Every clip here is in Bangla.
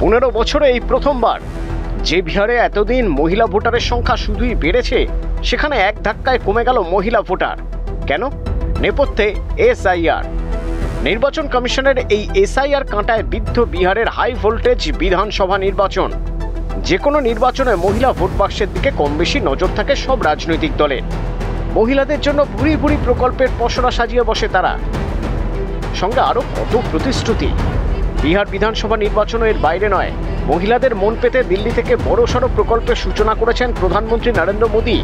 15 বছরে এই প্রথমবার যে বিহারে এতদিন মহিলা ভোটারের সংখ্যা শুধুই বেড়েছে, সেখানে এক ধাক্কায় কমে গেল মহিলা ভোটার। কেন? নেপথ্যে এসআইআর। নির্বাচন কমিশনের এই এসআইআর কাঁটায় বিদ্ধ বিহারের হাই ভোল্টেজ বিধানসভা নির্বাচন। যে কোনো নির্বাচনে মহিলা ভোট বাক্সের দিকে কম বেশি নজর থাকে সব রাজনৈতিক দলের। মহিলাদের জন্য ভুরি ভুরি প্রকল্পের পসরা সাজিয়ে বসে তারা, সঙ্গে আরো কত প্রতিশ্রুতি। বিহার বিধানসভা নির্বাচনও এর বাইরে নয়। মহিলাদের মন পেতে দিল্লি থেকে বড়সড় প্রকল্পের সূচনা করেছেন প্রধানমন্ত্রী নরেন্দ্র মোদী।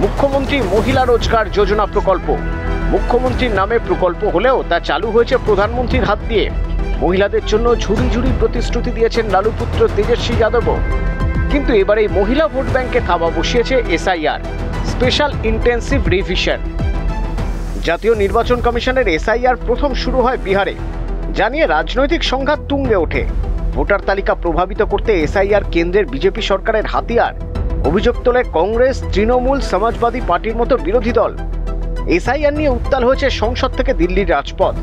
মুখ্যমন্ত্রী মহিলা রোজগার যোজনা প্রকল্প মুখ্যমন্ত্রীর নামে প্রকল্প হলেও তা চালু হয়েছে প্রধানমন্ত্রীর হাত দিয়ে। মহিলাদের জন্য ঝুড়ি ঝুড়ি প্রতিশ্রুতি দিয়েছেন লালু পুত্র তেজস্বী যাদবও। কিন্তু এবার এই মহিলা ভোট ব্যাংকে থাবা বসিয়েছে এসআইআর, স্পেশাল ইন্টেন্সিভ রিভিশন। জাতীয় নির্বাচন কমিশনের এসআইআর প্রথম শুরু হয় বিহারে, জানিয়ে রাজনৈতিক সংঘাত তুঙ্গে ওঠে। ভোটার তালিকা প্রভাবিত করতে এসআইআর কেন্দ্রের বিজেপি সরকারের হাতিয়ার, অভিযোগ তোলে কংগ্রেস, তৃণমূল, সমাজবাদী পার্টির মতো বিরোধী দল। এসআইআর নিয়ে উত্তাল হয়েছে সংসদ থেকে দিল্লির রাজপথ।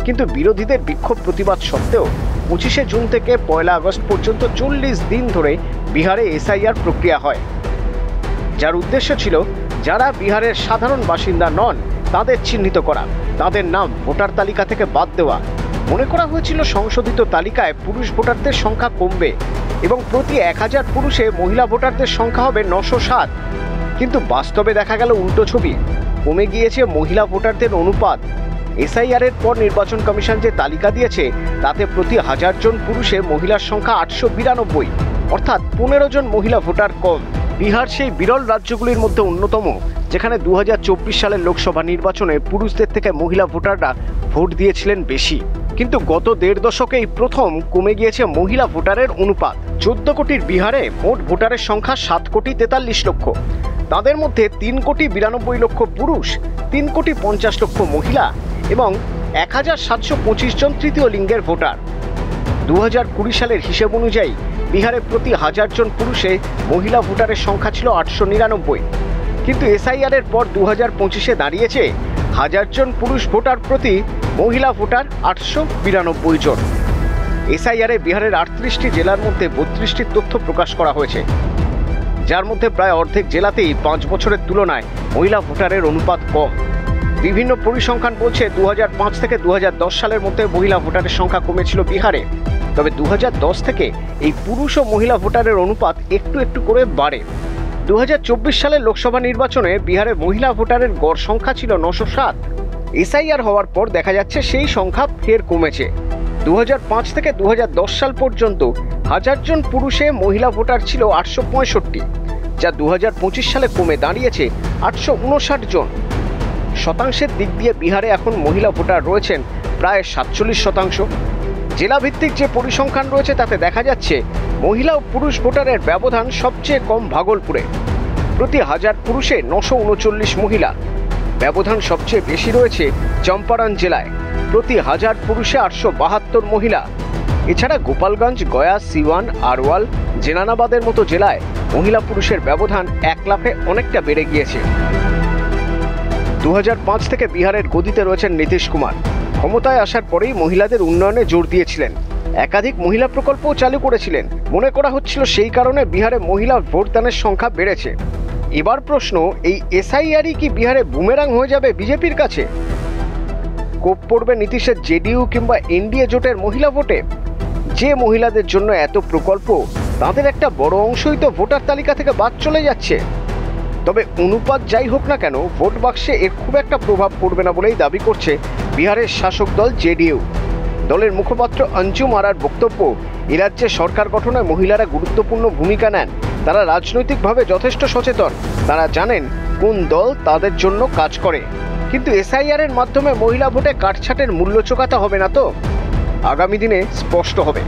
কিন্তু বিরোধীদের বিক্ষোভ প্রতিবাদ সত্ত্বেও 25শে জুন থেকে 1 আগস্ট পর্যন্ত 40 দিন ধরে বিহারে এসআইআর প্রক্রিয়া হয়, যার উদ্দেশ্য ছিল যারা বিহারের সাধারণ বাসিন্দা নন তাদের চিহ্নিত করা, তাদের নাম ভোটার তালিকা থেকে বাদ দেওয়া। মনে করা হয়েছিল সংশোধিত তালিকায় পুরুষ ভোটারদের সংখ্যা কমবে এবং প্রতি 1000 পুরুষে মহিলা ভোটারদের সংখ্যা হবে 907। কিন্তু বাস্তবে দেখা গেল উল্টো ছবি, কমে গিয়েছে মহিলা ভোটারদের অনুপাত। এসআইআর এর পর নির্বাচন কমিশন যে তালিকা দিয়েছে তাতে প্রতি 1000 জন পুরুষে মহিলার সংখ্যা 892, অর্থাৎ 15 জন মহিলা ভোটার কম। বিহার সেই বিরল রাজ্যগুলির মধ্যে অন্যতম যেখানে 2024 সালের লোকসভা নির্বাচনে পুরুষদের থেকে মহিলা ভোটাররা ভোট দিয়েছিলেন বেশি। কিন্তু গত 1.5 দশকেই প্রথম কমে গিয়েছে মহিলা ভোটারের অনুপাত। 14 কোটির বিহারে মোট ভোটারের সংখ্যা 7,43,00,000। তাদের মধ্যে 3,92,00,000 পুরুষ, 3,50,00,000 মহিলা এবং 1,725 জন তৃতীয় লিঙ্গের ভোটার। 2020 সালের হিসেব অনুযায়ী বিহারে প্রতি 1000 জন পুরুষে মহিলা ভোটারের সংখ্যা ছিল 899। কিন্তু এসআইআর এর পর 2025-এ দাঁড়িয়েছে 1000 জন পুরুষ ভোটার প্রতি মহিলা ভোটার 892 জন। এসআইআর এ বিহারের 38টি জেলার মধ্যে 32টির তথ্য প্রকাশ করা হয়েছে, যার মধ্যে প্রায় অর্ধেক জেলাতেই 5 বছরের তুলনায় মহিলা ভোটারের অনুপাত কম। বিভিন্ন পরিসংখ্যান বলছে 2005 থেকে 2010 সালের মধ্যে মহিলা ভোটারের সংখ্যা কমেছিল বিহারে। তবে 2010 থেকে এই পুরুষ ও মহিলা ভোটারের অনুপাত একটু একটু করে বাড়ে। 2024 সালের লোকসভা নির্বাচনে বিহারে মহিলা ভোটারের গড় সংখ্যা ছিল 907। এসআইআর হওয়ার পর দেখা যাচ্ছে সেই সংখ্যা ফের কমেছে। 2005 থেকে 2010 সাল পর্যন্ত 1000 জন পুরুষে মহিলা ভোটার ছিল 865, যা 2025 সালে কমে দাঁড়িয়েছে 859 জন। শতাংশের দিক দিয়ে বিহারে এখন মহিলা ভোটার রয়েছেন প্রায় 47%। জেলাভিত্তিক যে পরিসংখ্যান রয়েছে তাতে দেখা যাচ্ছে মহিলা ও পুরুষ ভোটারের ব্যবধান সবচেয়ে কম ভাগলপুরে, প্রতি 1000 পুরুষে 939 মহিলা। ব্যবধান সবচেয়ে বেশি রয়েছে চম্পারণ জেলায়, প্রতি 1000 পুরুষে 872 মহিলা। এছাড়া গোপালগঞ্জ, গয়া, সিওয়ান, আরওয়াল, জেনানাবাদের মতো জেলায় মহিলা পুরুষের ব্যবধান 1 লাফে অনেকটা বেড়ে গিয়েছে। 2005 থেকে বিহারের গদিতে রয়েছেন নীতিশ কুমার। ক্ষমতায় আসার পরেই মহিলাদের উন্নয়নে জোর দিয়েছিলেন, একাধিক মহিলা প্রকল্পও চালু করেছিলেন। মনে করা হচ্ছিল সেই কারণে বিহারে মহিলা ভোটদানের সংখ্যা বেড়েছে। এবার প্রশ্ন, এই এসআইআরই কি বিহারে বুমেরাং হয়ে যাবে বিজেপির কাছে? কোপ পড়বে নীতিশের জেডিইউ কিংবা এনডিএ জোটের মহিলা ভোটে? যে মহিলাদের জন্য এত প্রকল্প, তাদের একটা বড় অংশই তো ভোটার তালিকা থেকে বাদ চলে যাচ্ছে। তবে অনুপাত যাই হোক না কেন, ভোট বাক্সে এর খুব একটা প্রভাব পড়বে না বলেই দাবি করছে বিহারের শাসক দল জেডিইউ। দলের মুখপাত্র অঞ্জুম আরার বক্তব্য, এ রাজ্যে সরকার গঠনে মহিলারা গুরুত্বপূর্ণ ভূমিকা নেন। তারা রাজনৈতিকভাবে যথেষ্ট সচেতন, তারা জানেন কোন দল তাদের জন্য কাজ করে। কিন্তু এসআইআর এর মাধ্যমে মহিলা ভোটে কাটছাটের মূল্য চোকাতে হবে না তো? আগামী দিনে স্পষ্ট হবে।